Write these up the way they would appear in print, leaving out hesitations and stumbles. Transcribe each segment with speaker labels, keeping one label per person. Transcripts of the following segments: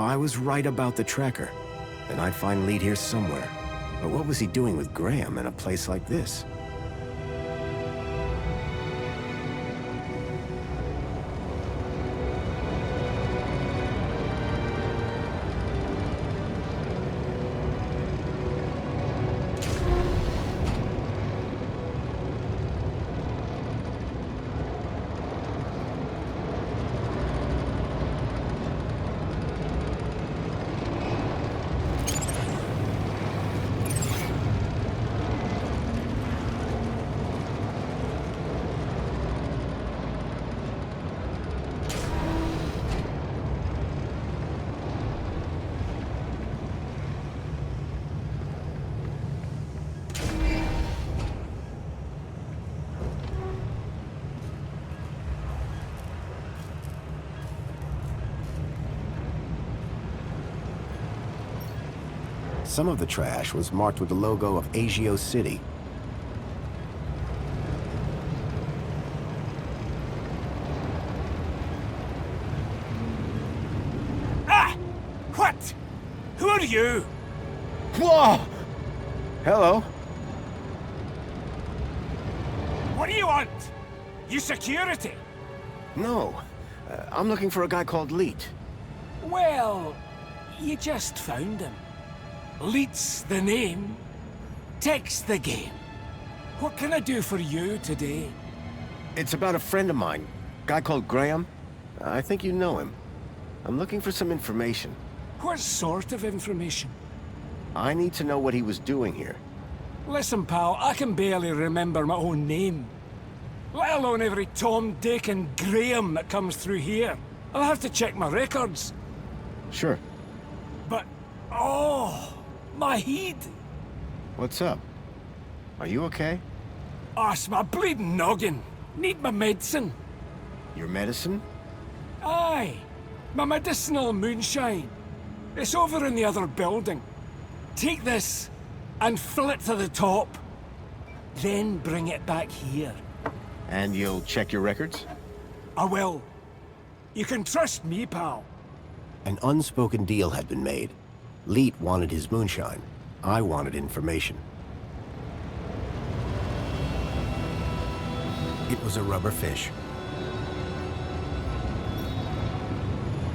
Speaker 1: I was right about the tracker, then I'd find Lead here somewhere. But what was he doing with Graham in a place like this? Some of the trash was marked with the logo of Agio City.
Speaker 2: Ah! What? Who are you?
Speaker 1: Whoa! Hello.
Speaker 2: What do you want? You security?
Speaker 1: No. I'm looking for a guy called Leet.
Speaker 2: Well, you just found him. Leet's the name. Tech's the game. What can I do for you today?
Speaker 1: It's about a friend of mine. Guy called Graham. I think you know him. I'm looking for some information.
Speaker 2: What sort of information?
Speaker 1: I need to know what he was doing here.
Speaker 2: Listen, pal, I can barely remember my own name. Let alone every Tom, Dick, and Graham that comes through here. I'll have to check my records.
Speaker 1: Sure.
Speaker 2: But, oh, my head.
Speaker 1: What's up? Are you okay?
Speaker 2: Oh, it's my bleeding noggin. Need my medicine.
Speaker 1: Your medicine?
Speaker 2: Aye, my medicinal moonshine. It's over in the other building. Take this and fill it to the top. Then bring it back here.
Speaker 1: And you'll check your records?
Speaker 2: I will. You can trust me, pal.
Speaker 1: An unspoken deal had been made. Leet wanted his moonshine. I wanted information. It was a rubber fish.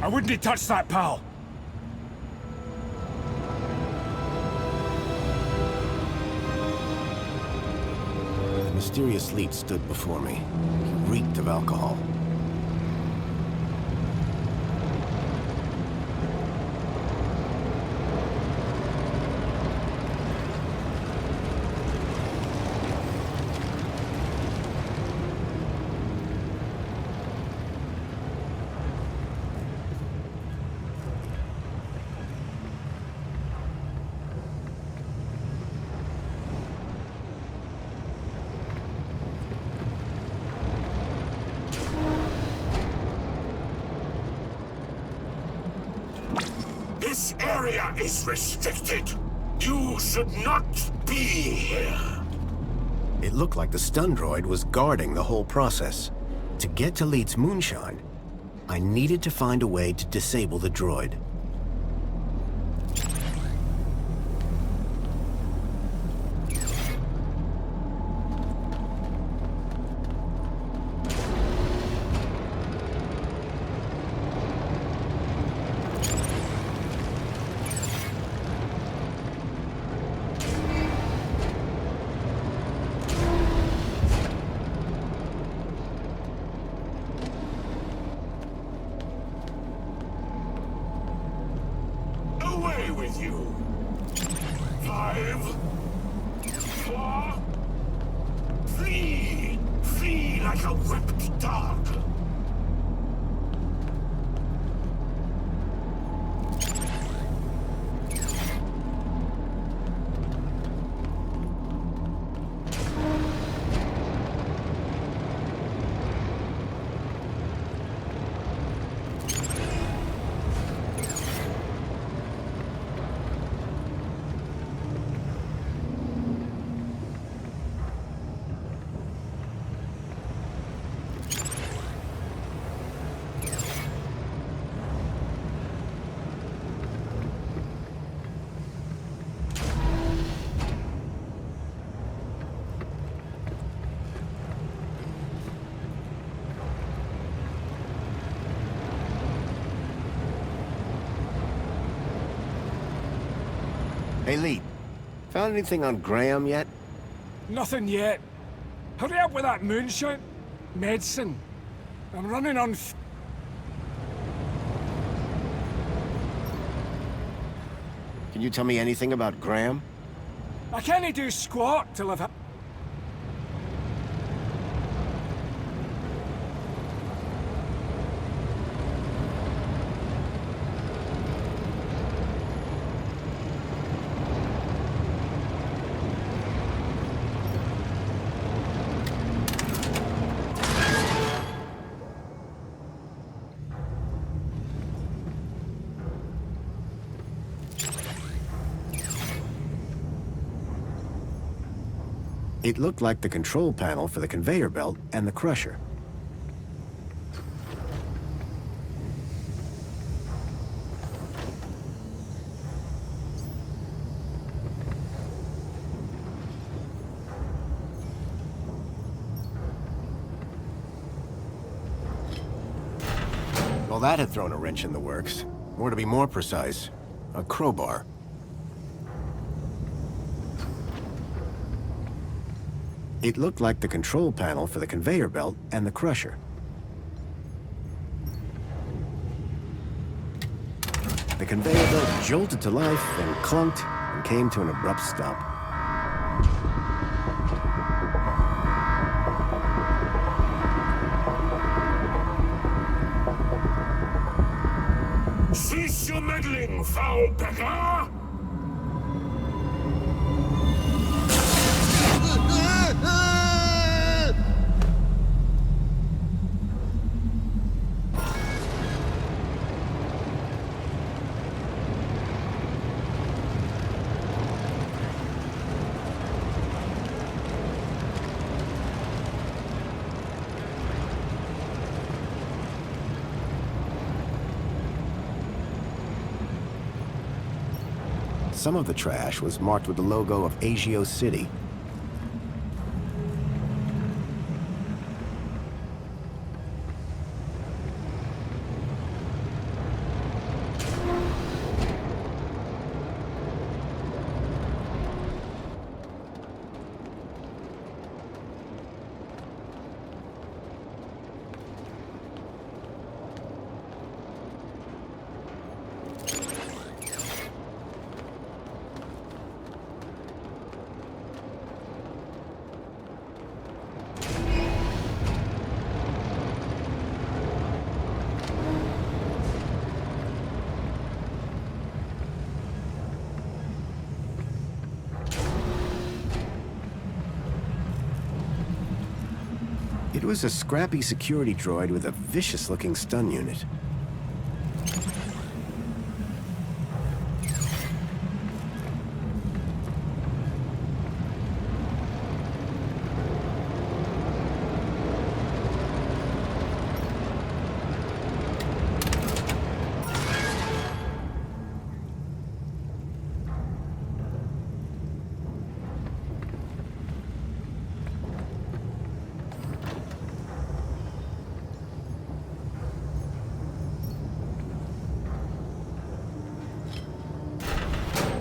Speaker 2: I wouldn't have touched that, pal.
Speaker 1: The mysterious Leet stood before me. He reeked of alcohol.
Speaker 3: This area is restricted. You should not be here.
Speaker 1: It looked like the stun droid was guarding the whole process. To get to Leet's moonshine, I needed to find a way to disable the droid.
Speaker 3: Away with you. 5, 4. Flee! Flee like a whipped dog.
Speaker 1: Hey, Lee. Found anything on Graham yet?
Speaker 2: Nothing yet. Hurry up with that moonshine. Medicine. I'm running on
Speaker 1: Can you tell me anything about Graham?
Speaker 2: I can't do squat till I've...
Speaker 1: It looked like the control panel for the conveyor belt and the crusher. Well, that had thrown a wrench in the works. Or to be more precise, a crowbar. It looked like the control panel for the conveyor belt and the crusher. The conveyor belt jolted to life, then clunked, and came to an abrupt stop.
Speaker 3: Cease your meddling, foul beggar!
Speaker 1: Some of the trash was marked with the logo of Agio City. It was a scrappy security droid with a vicious-looking stun unit.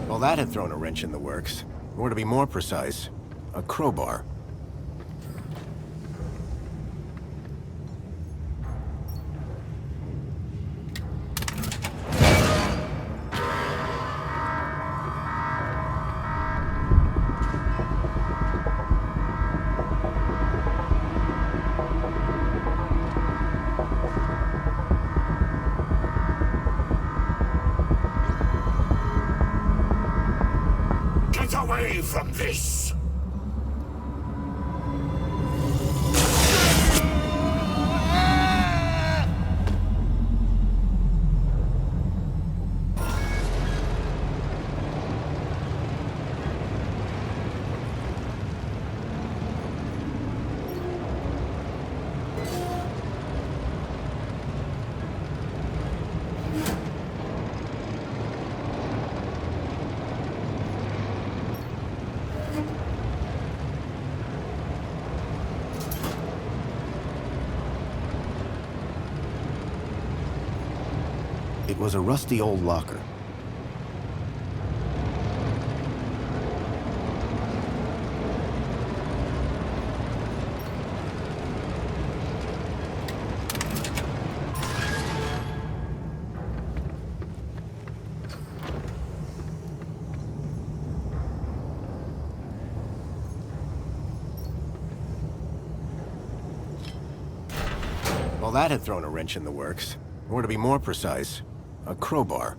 Speaker 1: Well, that had thrown a wrench in the works. Or to be more precise, a crowbar.
Speaker 3: Get away from this!
Speaker 1: It was a rusty old locker. that had thrown a wrench in the works. Or to be more precise, a crowbar.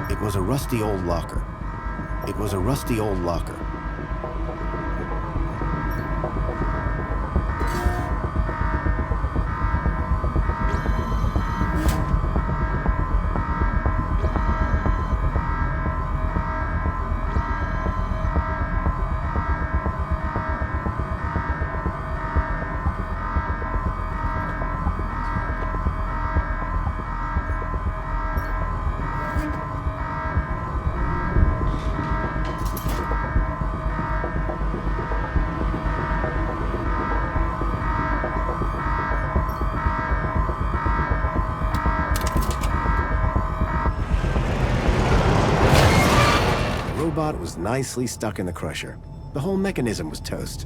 Speaker 1: It was a rusty old locker. It was a rusty old locker. The robot was nicely stuck in the crusher. The whole mechanism was toast.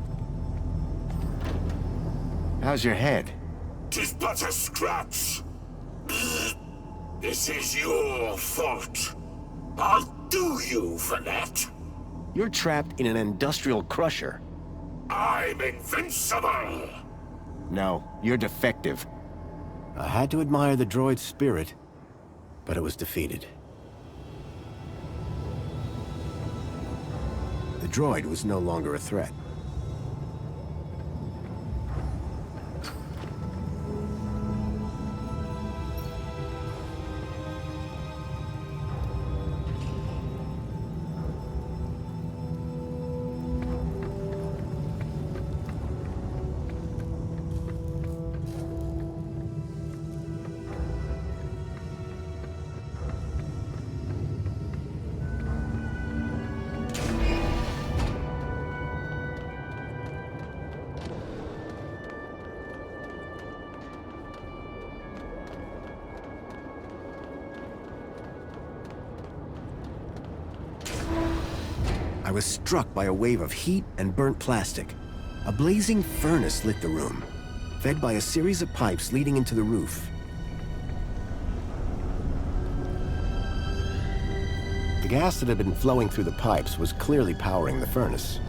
Speaker 1: How's your head?
Speaker 3: 'Tis but a scratch. This is your fault. I'll do you for that.
Speaker 1: You're trapped in an industrial crusher.
Speaker 3: I'm invincible.
Speaker 1: No, you're defective. I had to admire the droid's spirit, but it was defeated. The droid was no longer a threat. I was struck by a wave of heat and burnt plastic. A blazing furnace lit the room, fed by a series of pipes leading into the roof. The gas that had been flowing through the pipes was clearly powering the furnace.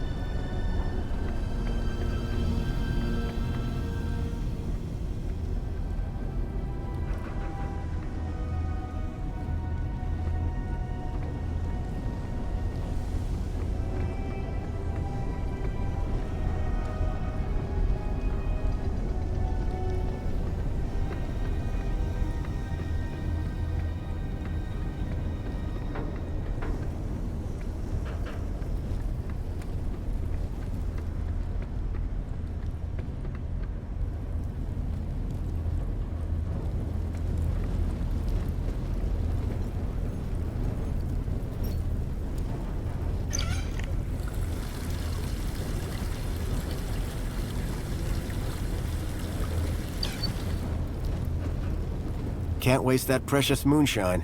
Speaker 1: Can't waste that precious moonshine.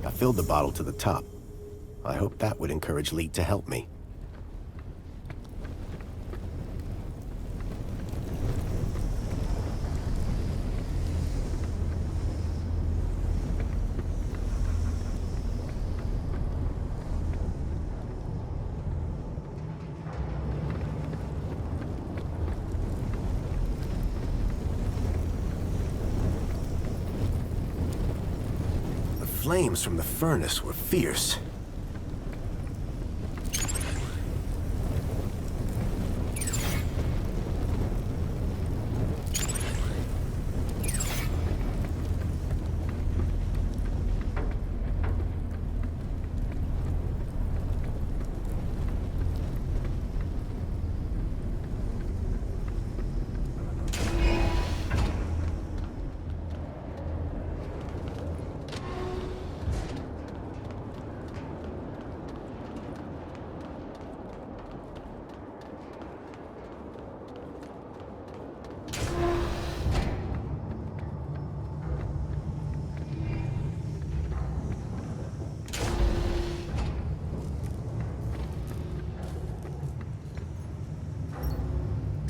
Speaker 1: I filled the bottle to the top. I hoped that would encourage Leet to help me. The flames from the furnace were fierce.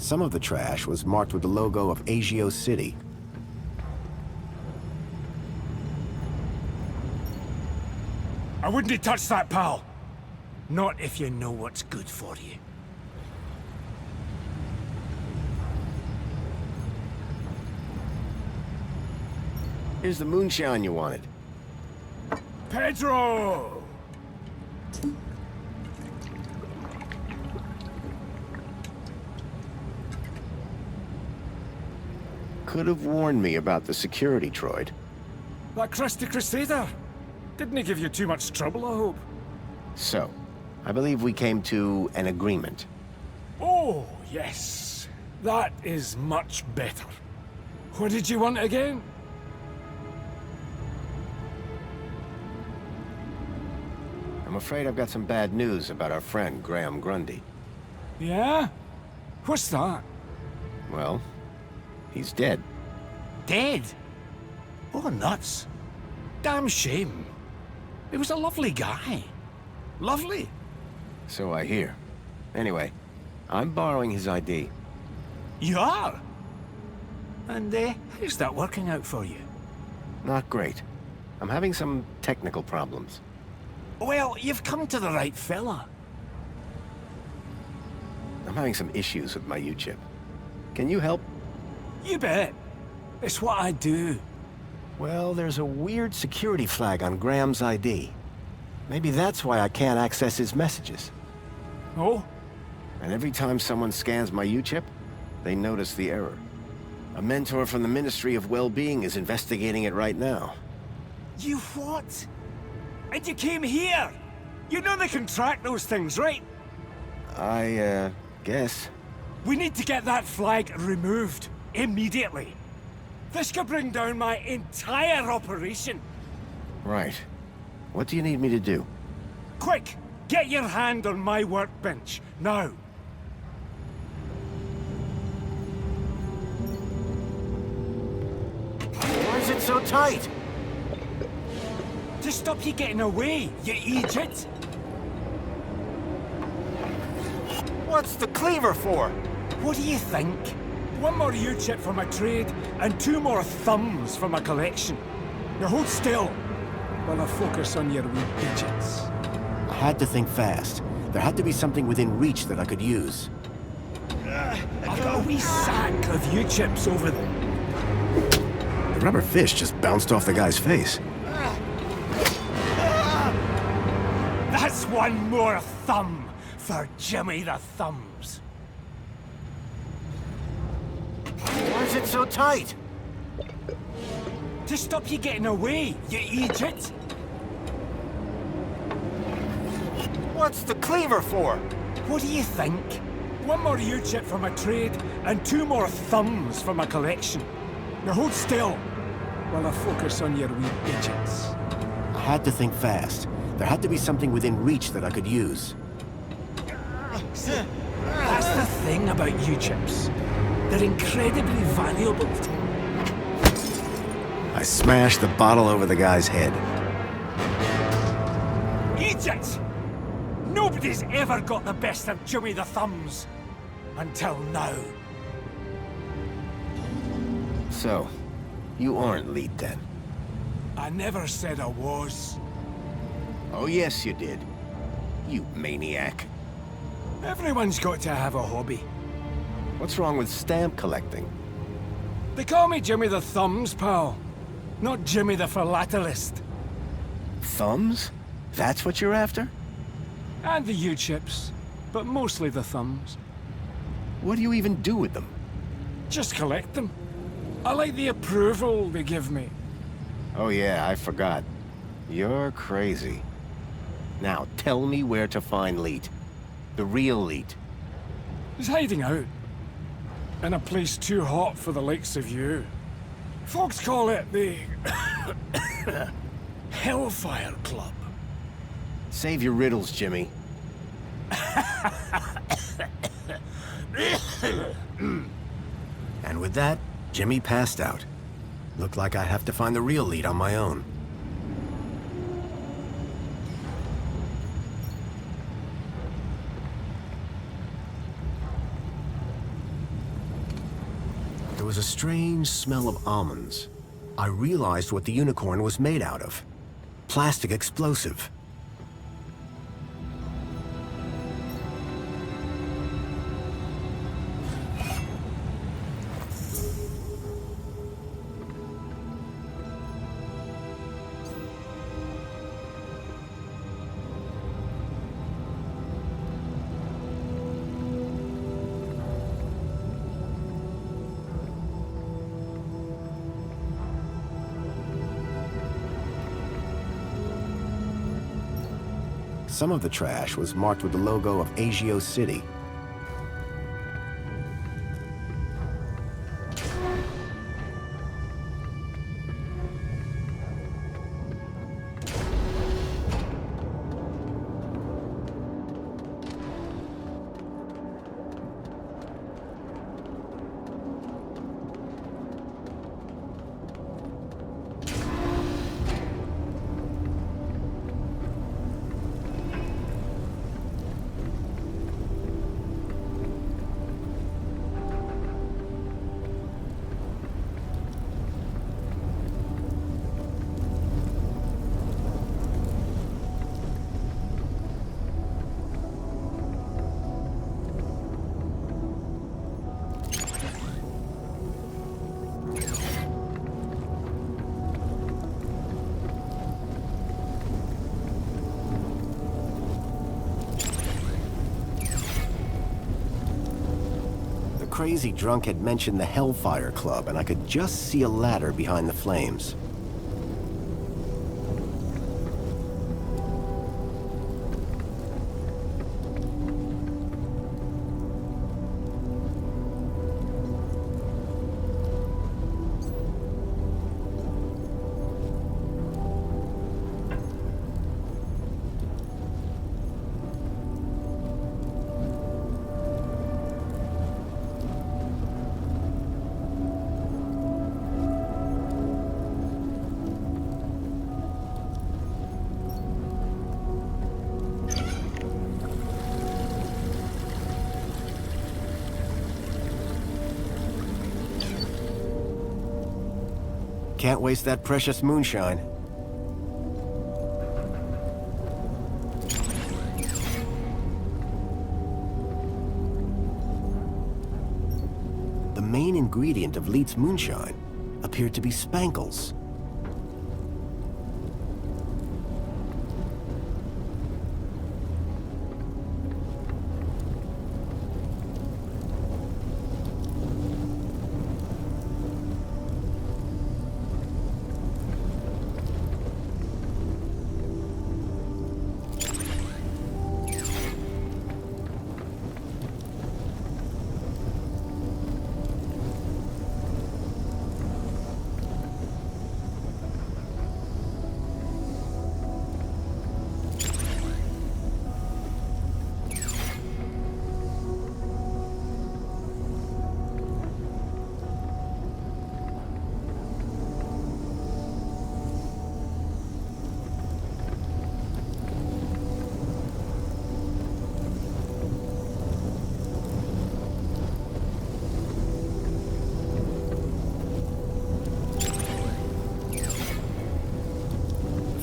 Speaker 1: Some of the trash was marked with the logo of Agio City.
Speaker 2: I wouldn't touch that, pal. Not if you know what's good for you.
Speaker 1: Here's the moonshine you wanted.
Speaker 2: Pedro!
Speaker 1: Could have warned me about the security droid.
Speaker 2: That crusty crusader. Didn't he give you too much trouble, I hope?
Speaker 1: So, I believe we came to an agreement.
Speaker 2: Oh, yes. That is much better. What did you want again?
Speaker 1: I'm afraid I've got some bad news about our friend Graham Grundy.
Speaker 2: Yeah? What's that?
Speaker 1: Well, he's dead.
Speaker 2: Dead? Oh, nuts. Damn shame. He was a lovely guy. Lovely.
Speaker 1: So I hear. Anyway, I'm borrowing his ID.
Speaker 2: You are? And how's that working out for you?
Speaker 1: Not great. I'm having some technical problems.
Speaker 2: Well, you've come to the right fella.
Speaker 1: I'm having some issues with my U-chip. Can you help?
Speaker 2: You bet. It's what I do.
Speaker 1: Well, there's a weird security flag on Graham's ID. Maybe that's why I can't access his messages.
Speaker 2: Oh?
Speaker 1: And every time someone scans my U-chip, they notice the error. A mentor from the Ministry of Well-Being is investigating it right now.
Speaker 2: You what? And you came here? You know they can track those things, right?
Speaker 1: I guess.
Speaker 2: We need to get that flag removed. Immediately. This could bring down my entire operation.
Speaker 1: Right. What do you need me to do?
Speaker 2: Quick! Get your hand on my workbench, now!
Speaker 1: Why is it so tight?
Speaker 2: To stop you getting away, you idiot!
Speaker 1: What's the cleaver for?
Speaker 2: What do you think? One more U-chip for my trade, and 2 more thumbs for my collection. Now hold still, while I focus on your wee digits.
Speaker 1: I had to think fast. There had to be something within reach that I could use.
Speaker 2: I've got a wee sack of U-chips over there.
Speaker 1: The rubber fish just bounced off the guy's face.
Speaker 2: That's 1 more thumb for Jimmy the Thumbs.
Speaker 1: Why is it so tight?
Speaker 2: To stop you getting away, you idiot!
Speaker 1: What's the cleaver for?
Speaker 2: What do you think? 1 more U-chip for my trade, and 2 more thumbs for my collection. Now hold still, while I focus on your wee digits.
Speaker 1: I had to think fast. There had to be something within reach that I could use.
Speaker 2: That's the thing about U-chips. They're incredibly valuable.
Speaker 1: I smashed the bottle over the guy's head.
Speaker 2: Idiot! Nobody's ever got the best of Jimmy the Thumbs. Until now.
Speaker 1: So, you aren't lead then?
Speaker 2: I never said I was.
Speaker 1: Oh yes you did. You maniac.
Speaker 2: Everyone's got to have a hobby.
Speaker 1: What's wrong with stamp collecting?
Speaker 2: They call me Jimmy the Thumbs, pal. Not Jimmy the Philatelist.
Speaker 1: Thumbs? That's what you're after?
Speaker 2: And the U-chips, but mostly the thumbs.
Speaker 1: What do you even do with them?
Speaker 2: Just collect them. I like the approval they give me.
Speaker 1: Oh yeah, I forgot. You're crazy. Now, tell me where to find Leet. The real Leet.
Speaker 2: He's hiding out. In a place too hot for the likes of you. Folks call it the... Hellfire Club.
Speaker 1: Save your riddles, Jimmy. And with that, Jimmy passed out. Looked like I'd have to find the real Leet on my own. was a strange smell of almonds. I realized what the unicorn was made out of. Plastic explosive. Some of the trash was marked with the logo of Agio City. The crazy drunk had mentioned the Hellfire Club, and I could just see a ladder behind the flames. Can't waste that precious moonshine. The main ingredient of Leet's moonshine appeared to be spankles.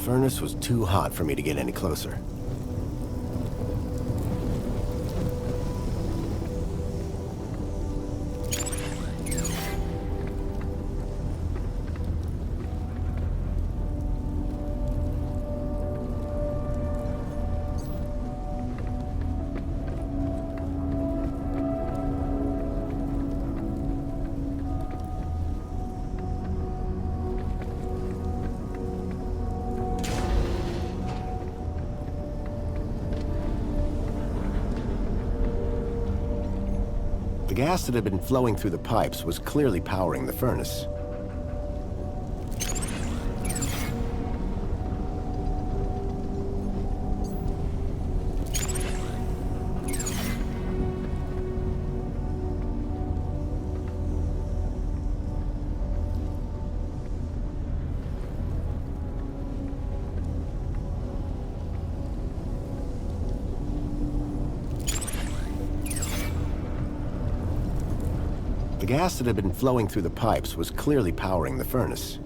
Speaker 1: The furnace was too hot for me to get any closer. The gas that had been flowing through the pipes was clearly powering the furnace. The gas that had been flowing through the pipes was clearly powering the furnace.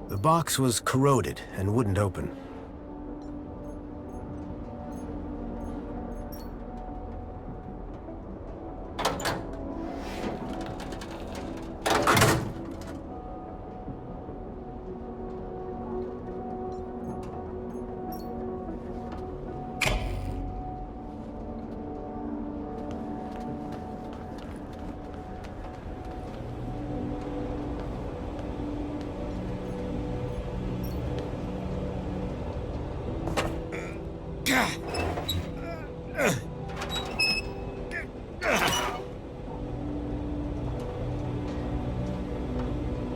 Speaker 1: The box was corroded and wouldn't open.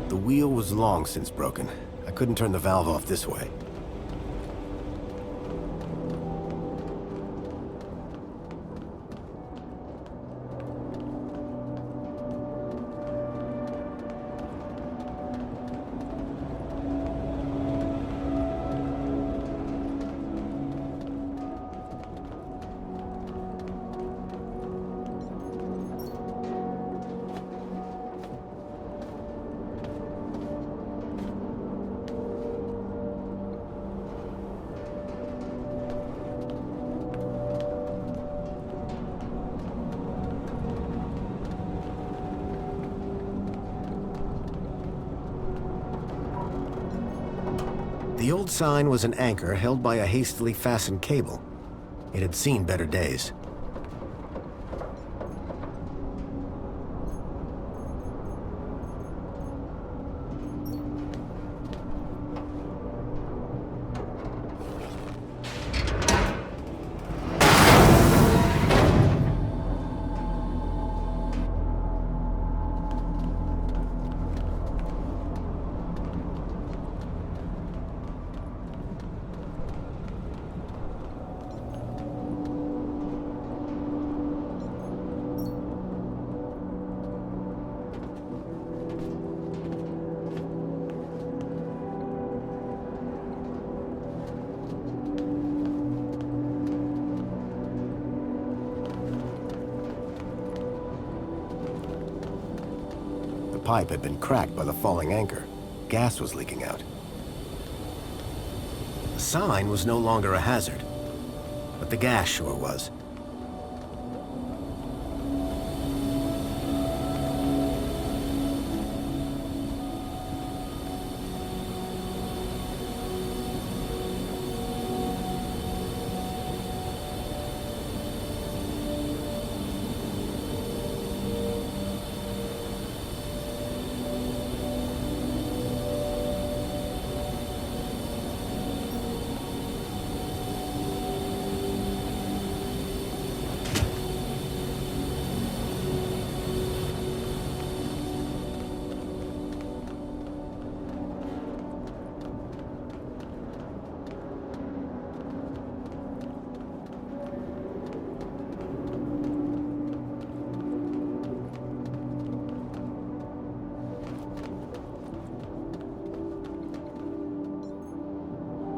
Speaker 1: The wheel was long since broken. I couldn't turn the valve off this way. The old sign was an anchor held by a hastily fastened cable. It had seen better days. The pipe had been cracked by the falling anchor. Gas was leaking out. The sign was no longer a hazard, but the gas sure was.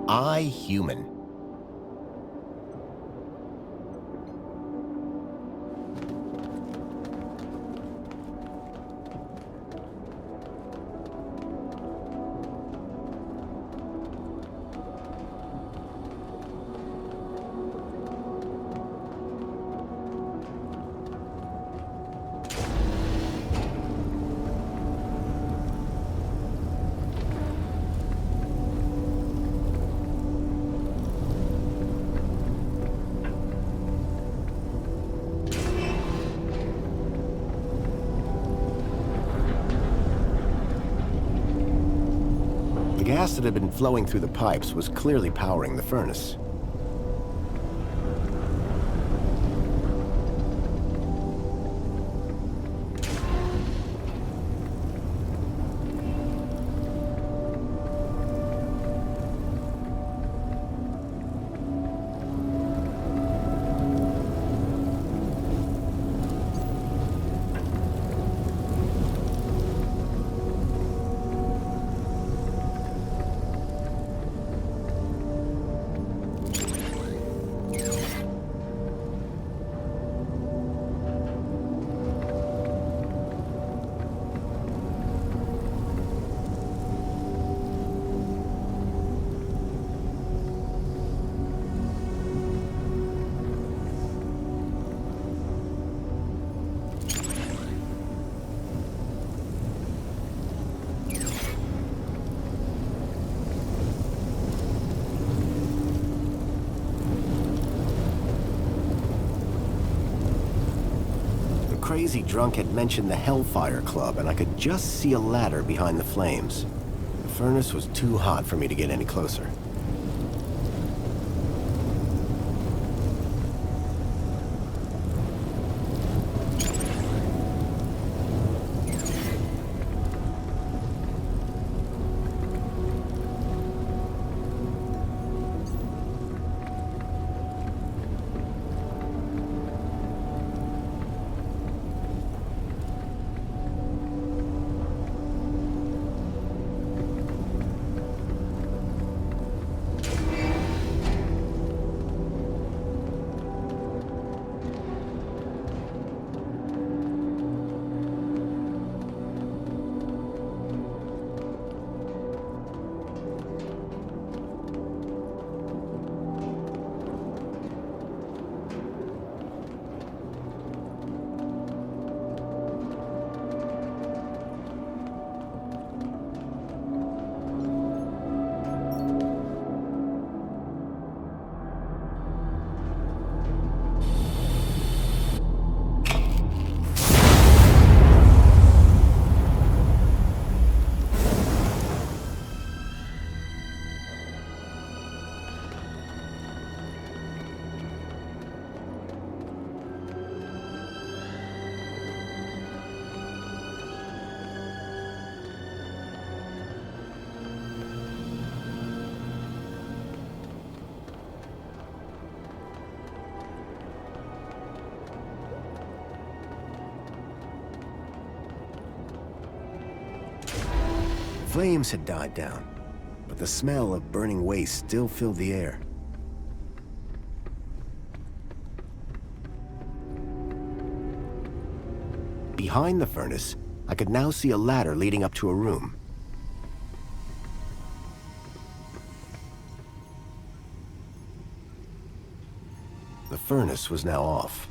Speaker 1: I human. The gas that had been flowing through the pipes was clearly powering the furnace. Crazy drunk had mentioned the Hellfire Club, and I could just see a ladder behind the flames. The furnace was too hot for me to get any closer. Flames had died down, but the smell of burning waste still filled the air. Behind the furnace, I could now see a ladder leading up to a room. The furnace was now off.